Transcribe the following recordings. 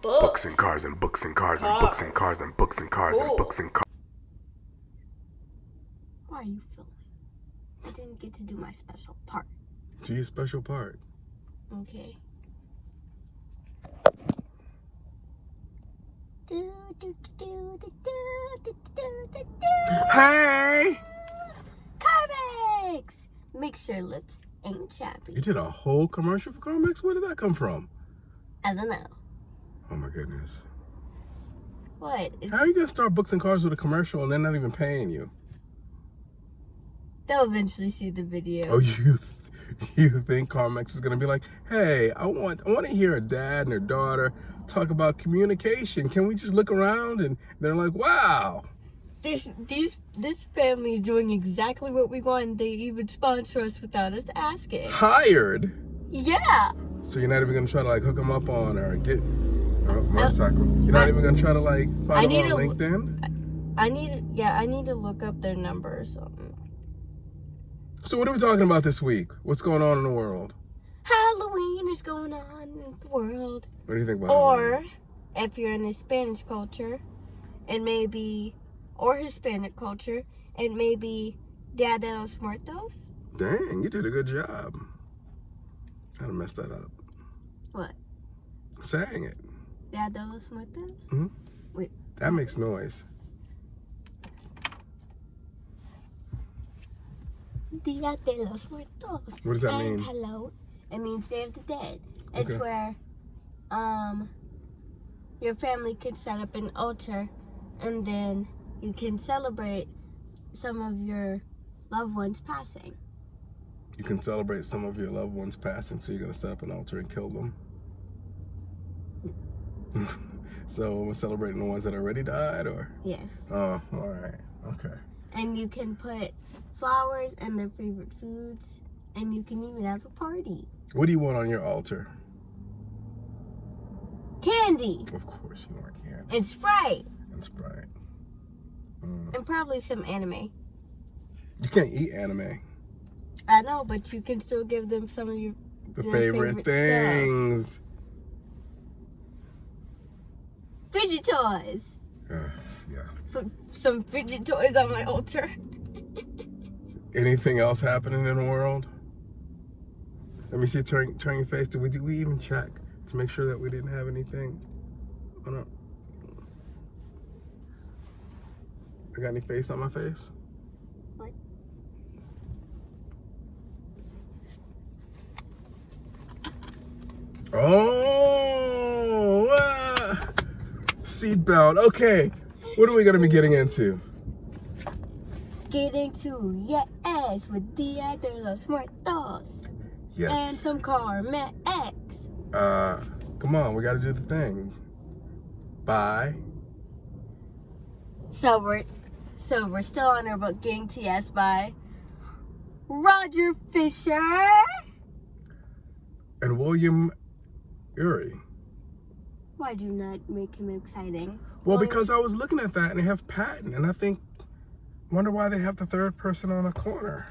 Books and cars and books and cars and books and cars and books and cars and books and cars. Why are you filming? I didn't get to do my special part. Do your special part. Okay. Hey! Carmex! Make sure lips ain't chappy. You did a whole commercial for Carmex? Where did that come from? I don't know. Oh my goodness. What? How are you gonna start books and cars with a commercial and they're not even paying you? They'll eventually see the video. Oh, you think Carmex is gonna be like, hey, I want to hear a dad and their daughter talk about communication. Can we just look around? And they're like, wow. This family is doing exactly what we want, and they even sponsor us without us asking. Hired? Yeah. So you're not even gonna try to like hook them up on or get a motorcycle? You're not even gonna try to like find them on LinkedIn? I need to look up their number or something. So what are we talking about this week? What's going on in the world? Halloween is going on in the world. What do you think about Halloween? If you're in the Spanish culture, it may be, or Hispanic culture, it may be Dia de los Muertos. Dang, you did a good job. How to mess that up? What? Saying it. Dia de los Muertos? Mm-hmm. Wait. That makes noise. Dia de los Muertos. What does that mean? Hello. It means Day of the Dead. It's Okay. where your family can set up an altar, and then you can celebrate some of your loved ones passing. You can celebrate some of your loved ones passing, so you're gonna set up an altar and kill them. So we're celebrating the ones that already died, or? Yes. Oh, all right, okay. And you can put flowers and their favorite foods, and you can even have a party. What do you want on your altar? Candy. Of course you want candy. And Sprite. And Sprite. And probably some anime. You can't eat anime. I know, but you can still give them some of The their favorite things. Stuff. Fidget toys. Yeah. Put some fidget toys on my altar. Anything else happening in the world? Let me see. Turn your face. Did we even check to make sure that we didn't have anything? Oh, no. I got any face on my face? What? Oh, seatbelt. Okay, what are we gonna be getting into? Getting to yes with Dia de los Muertos. Yes. And some Carmex. Come on, we gotta do the thing. Bye. So we're still on our book Getting to Yes by Roger Fisher And William Ury. Why do you not make him exciting? Well, because I was looking at that and they have Patton, and I wonder why they have the third person on the corner.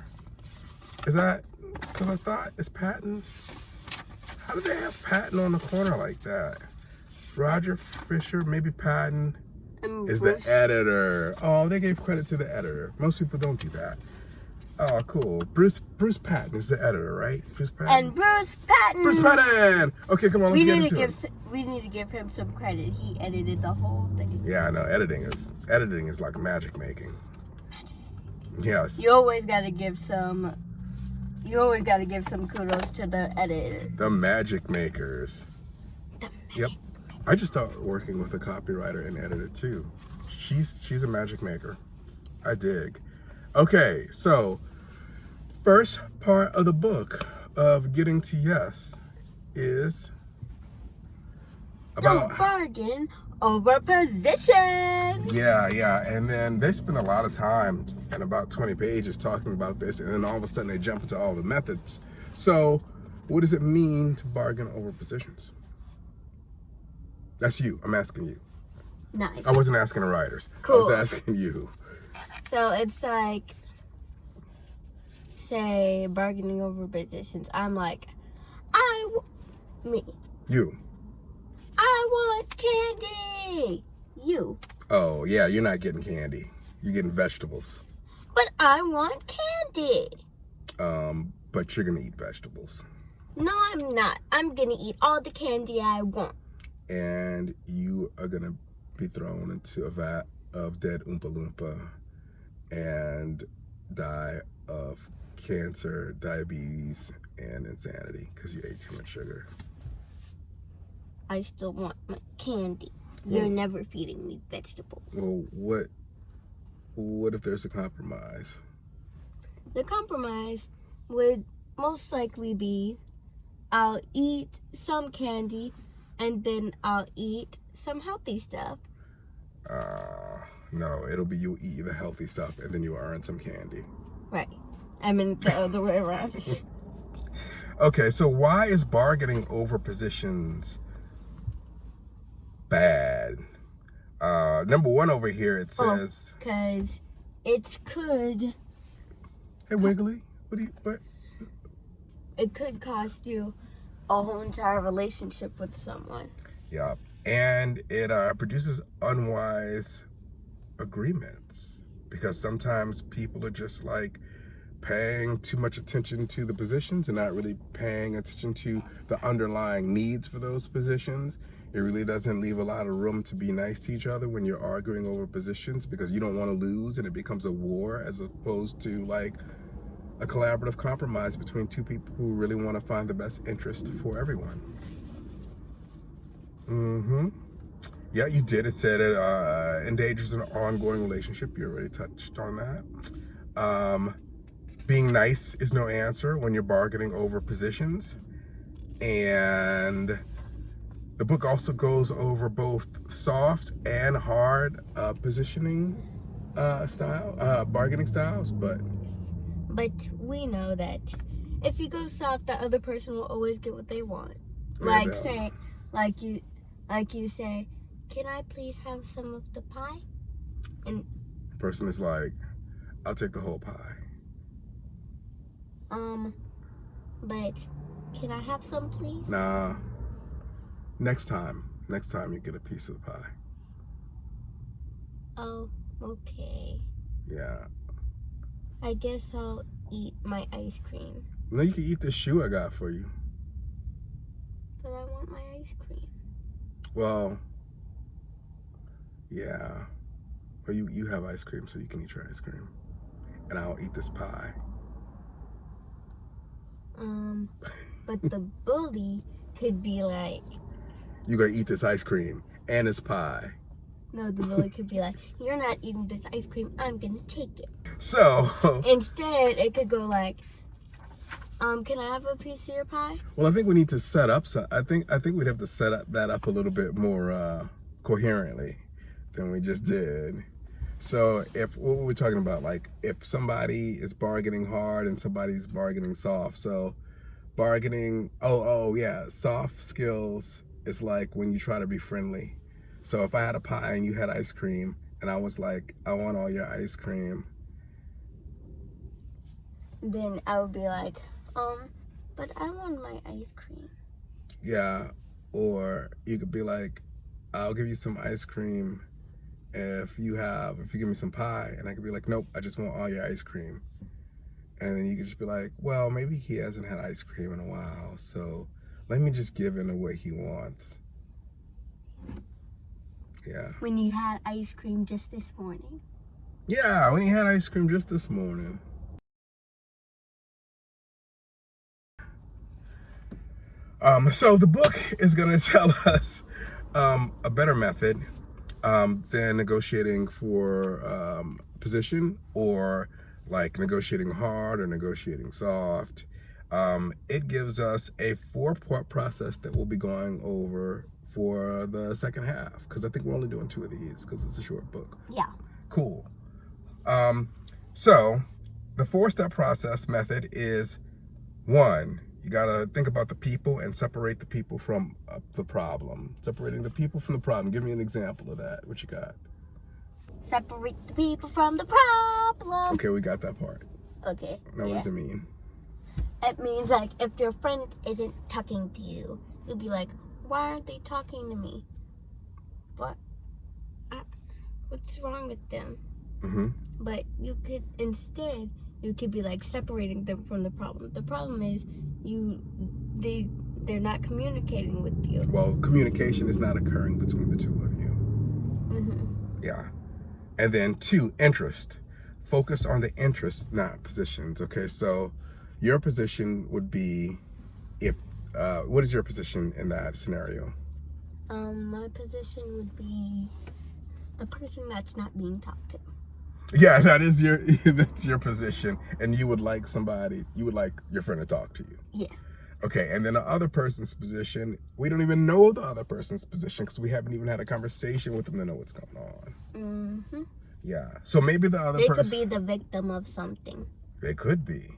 Is that because I thought it's Patton? How did they have Patton on the corner like that? Roger Fisher, maybe Patton is the editor. Oh, they gave credit to the editor. Most people don't do that. Oh, cool. Bruce Patton is the editor, right? Bruce Patton. And Bruce Patton. Bruce Patton. Okay, come on, let's get into it. We need to give him some credit. He edited the whole thing. Yeah, I know. Editing is like magic making. Magic. Yes. You always gotta give some kudos to the editor. The magic makers. Yep. I just started working with a copywriter and editor too. She's a magic maker. I dig. Okay, so first part of the book of Getting to Yes is about don't bargain over position. Yeah, and then they spend a lot of time and about 20 pages talking about this, and then all of a sudden they jump into all the methods. So what does it mean to bargain over positions? That's you. I'm asking you. Nice. I wasn't asking the writers. Cool. I was asking you. So it's like, say, bargaining over positions. I'm like, You. I want candy. You. Oh, yeah, you're not getting candy. You're getting vegetables. But I want candy. But you're going to eat vegetables. No, I'm not. I'm going to eat all the candy I want. And you are going to be thrown into a vat of dead Oompa Loompa and die of cancer, diabetes, and insanity because you ate too much sugar. I still want my candy. You're never feeding me vegetables. Well, what if there's a compromise? The compromise would most likely be I'll eat some candy and then I'll eat some healthy stuff. No, it'll be you eat the healthy stuff and then you earn some candy. Right. I mean the other way around. Okay, so why is bargaining over positions bad? Number one over here, it says... Because it could... Hey, Wiggly, what? It could cost you a whole entire relationship with someone. Yeah, and it produces unwise agreements because sometimes people are just like paying too much attention to the positions and not really paying attention to the underlying needs for those positions. It really doesn't leave a lot of room to be nice to each other when you're arguing over positions because you don't want to lose and it becomes a war as opposed to like a collaborative compromise between two people who really want to find the best interest for everyone. Yeah, you did. It said it endangers an ongoing relationship. You already touched on that. Being nice is no answer when you're bargaining over positions. And the book also goes over both soft and hard positioning bargaining styles, but we know that if you go soft, the other person will always get what they want. Like you say, can I please have some of the pie? And the person is like, I'll take the whole pie. But can I have some, please? Nah. Next time you get a piece of the pie. Oh, okay. Yeah. I guess I'll eat my ice cream. No, you can eat this shoe I got for you. But I want my ice cream. Well, yeah. Well, you have ice cream, so you can eat your ice cream. And I'll eat this pie. But the bully could be like... You gotta eat this ice cream and this pie. No, the bully could be like, you're not eating this ice cream, I'm gonna take it. So... Instead, it could go like, can I have a piece of your pie? Well, I think we need to set up... I think we'd have to set that up a little bit more coherently than we just did. So what were we talking about? Like if somebody is bargaining hard and somebody's bargaining soft. So bargaining, yeah, soft skills is like when you try to be friendly. So if I had a pie and you had ice cream and I was like, I want all your ice cream. Then I would be like, but I want my ice cream. Yeah, or you could be like, I'll give you some ice cream if you give me some pie, and I could be like, nope, I just want all your ice cream. And then you could just be like, well, maybe he hasn't had ice cream in a while, so let me just give him the way he wants. Yeah. When you had ice cream just this morning. Yeah, when he had ice cream just this morning. So the book is gonna tell us a better method than negotiating for position or like negotiating hard or negotiating soft. It gives us a 4-part process that we'll be going over for the second half because I think we're only doing 2 of these because it's a short book. Yeah. Cool. So the 4-step process method is 1, you gotta think about the people and separate the people from the problem. Separating the people from the problem. Give me an example of that. What you got? Separate the people from the problem. Okay, we got that part. Okay. Now, what does it mean? It means like if your friend isn't talking to you, you'll be like, why aren't they talking to me? what? What's wrong with them? Mm-hmm. But you could instead, you could be like separating them from the problem. The problem is they're not communicating with you. Well, communication is not occurring between the two of you. Mm-hmm. Yeah. And then 2, interest. Focus on the interest, not positions. Okay, so your position would be if, what is your position in that scenario? My position would be the person that's not being talked to. Yeah, that's your position. And you would like your friend to talk to you. Yeah. Okay, and then the other person's position, we don't even know the other person's position because we haven't even had a conversation with them to know what's going on. Mm-hmm. Yeah, so maybe the other person... They could be the victim of something. They could be.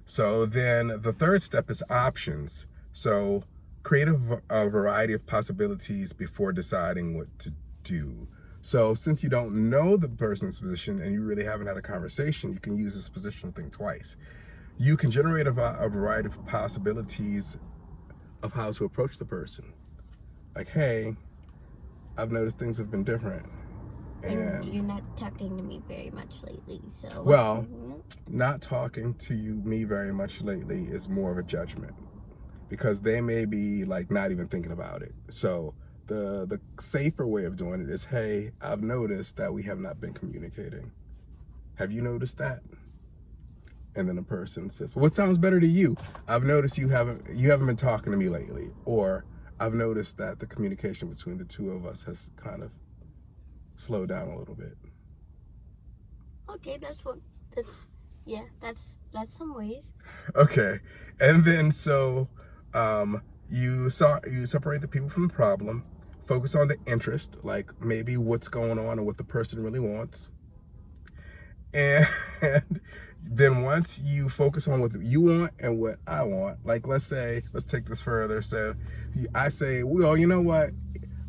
So then the third step is options. So create a variety of possibilities before deciding what to do. So since you don't know the person's position and you really haven't had a conversation, you can use this positional thing twice. You can generate a variety of possibilities of how to approach the person. Like, hey, I've noticed things have been different. And you're not talking to me very much lately, so... Well, not talking to me very much lately is more of a judgment. Because they may be, like, not even thinking about it. So the safer way of doing it is, hey, I've noticed that we have not been communicating. Have you noticed that? And then the person says, what sounds better to you? I've noticed you haven't been talking to me lately. Or I've noticed that the communication between the two of us has kind of slowed down a little bit. Okay, that's some ways. Okay. And then so you separate the people from the problem, focus on the interest, like maybe what's going on and what the person really wants. And then once you focus on what you want and what I want, like let's take this further. So I say, well, you know what?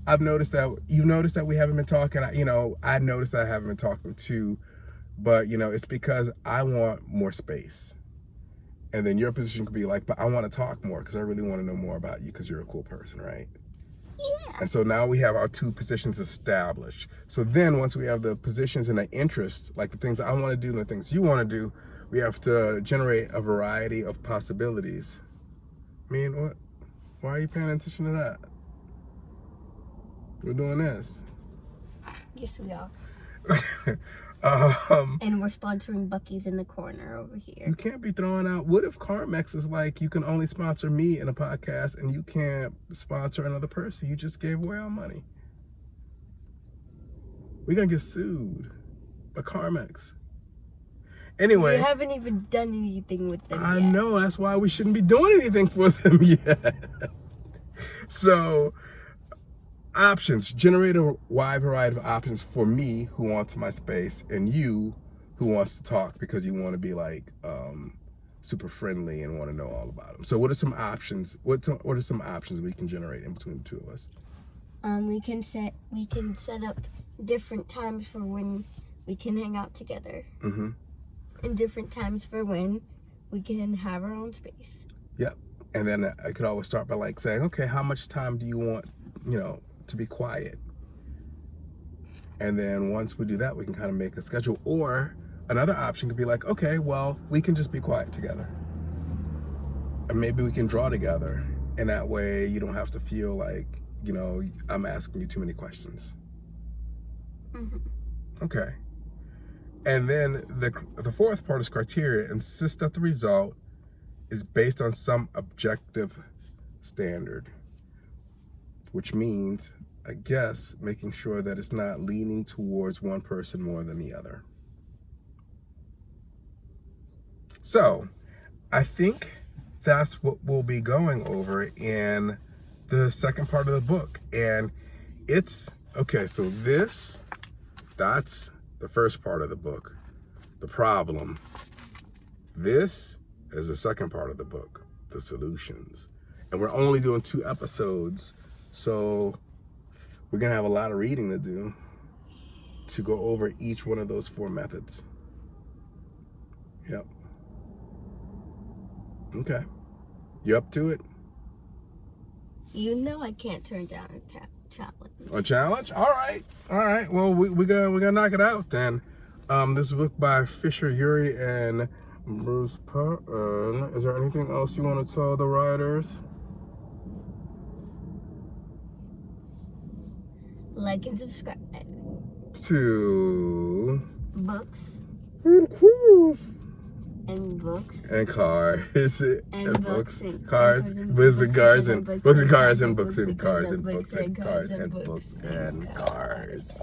I've noticed that you've noticed that we haven't been talking. I noticed that I haven't been talking too, but it's because I want more space. And then your position could be like, but I want to talk more because I really want to know more about you because you're a cool person, right? Yeah. And so now we have our 2 positions established. So then once we have the positions and the interests, like the things I want to do and the things you want to do, we have to generate a variety of possibilities. I mean, what? Why are you paying attention to that? We're doing this. Yes, we are. And we're sponsoring Buc-ee's in the corner over here. You can't be throwing out, what if Carmex is like, you can only sponsor me in a podcast and you can't sponsor another person? You just gave away our money. We're going to get sued by Carmex. Anyway. We haven't even done anything with them yet. I know, that's why we shouldn't be doing anything for them yet. So, options. Generate a wide variety of options for me who wants my space and you who wants to talk because you want to be like super friendly and want to know all about them. So what are some options? What are some options we can generate in between the two of us? We can set up different times for when we can hang out together. Mm-hmm. And different times for when we can have our own space. Yep. And then I could always start by like saying, okay, how much time do you want, to be quiet? And then once we do that, we can kind of make a schedule. Or another option could be like, okay, well, we can just be quiet together. And maybe we can draw together. And that way you don't have to feel like, I'm asking you too many questions. Mm-hmm. Okay. And then the fourth part is criteria. Insist that the result is based on some objective standard, which means, I guess, making sure that it's not leaning towards one person more than the other. So, I think that's what we'll be going over in the second part of the book. And it's, okay, so that's the first part of the book, the problem. This is the second part of the book, the solutions. And we're only doing 2 episodes, so we're gonna have a lot of reading to do to go over each one of those 4 methods. Yep. Okay. You up to it? You know I can't turn down a tap. challenge. A challenge? All right. Well, we gonna knock it out then. This is a book by Fisher Yuri and Bruce Patton. Is there anything else you want to tell the writers? Like and subscribe. To Books. And books. And cars. And books. And cars. Books and cars and books and cars and books and cars and books and cars and books and cars.